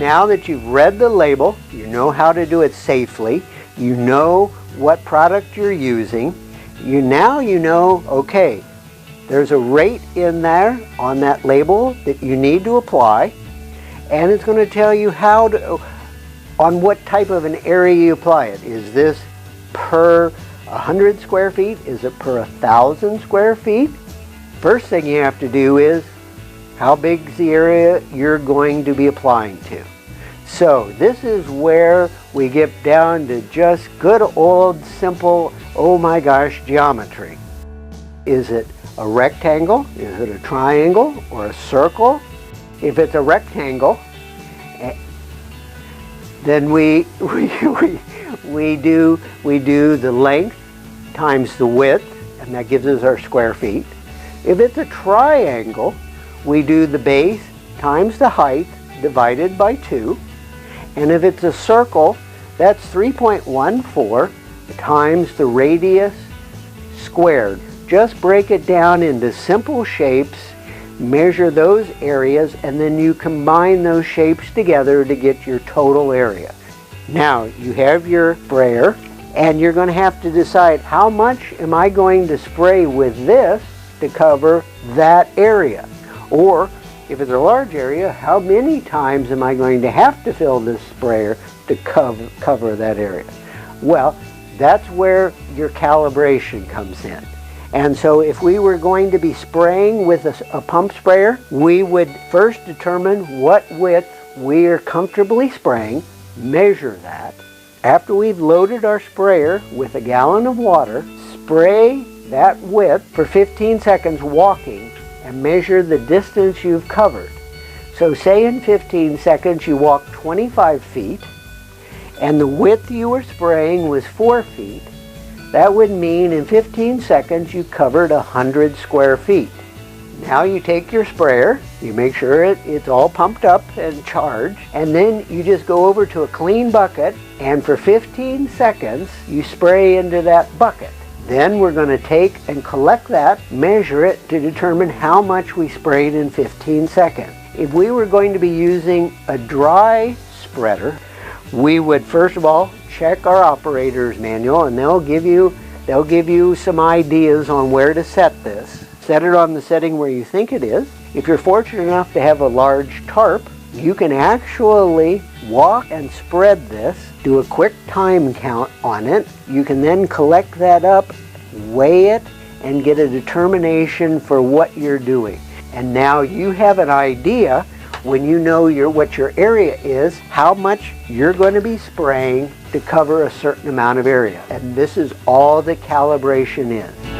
Now that you've read the label, you know how to do it safely, you know what product you're using, now you know, okay, there's a rate in there on that label that you need to apply, and it's going to tell you how to, on what type of an area you apply it. Is this per 100 square feet? Is it per 1,000 square feet? First thing you have to do is, how big is the area you're going to be applying to? So this is where we get down to just good old simple, oh my gosh, geometry. Is it a rectangle? Is it a triangle or a circle? If it's a rectangle, then we do the length times the width, and that gives us our square feet. If it's a triangle, we do the base times the height divided by 2. And if it's a circle, that's 3.14 times the radius squared. Just break it down into simple shapes, measure those areas, and then you combine those shapes together to get your total area. Now you have your sprayer, and you're going to have to decide, how much am I going to spray with this to cover that area? Or if it's a large area, how many times am I going to have to fill this sprayer to cover that area? Well, that's where your calibration comes in. And so if we were going to be spraying with a pump sprayer, we would first determine what width we are comfortably spraying, measure that. After we've loaded our sprayer with a gallon of water, spray that width for 15 seconds walking and measure the distance you've covered. So say in 15 seconds you walk 25 feet and the width you were spraying was 4 feet. That would mean in 15 seconds you covered 100 square feet. Now you take your sprayer, you make sure it's all pumped up and charged, and then you just go over to a clean bucket, and for 15 seconds you spray into that bucket. Then we're going to take and collect that, measure it to determine how much we sprayed in 15 seconds. If we were going to be using a dry spreader, we would first of all check our operator's manual, and they'll give you some ideas on where to set this. Set it on the setting where you think it is. If you're fortunate enough to have a large tarp, you can actually walk and spread this, do a quick time count on it. You can then collect that up, weigh it, and get a determination for what you're doing. And now you have an idea, when you know what your area is, how much you're going to be spraying to cover a certain amount of area. And this is all the calibration is.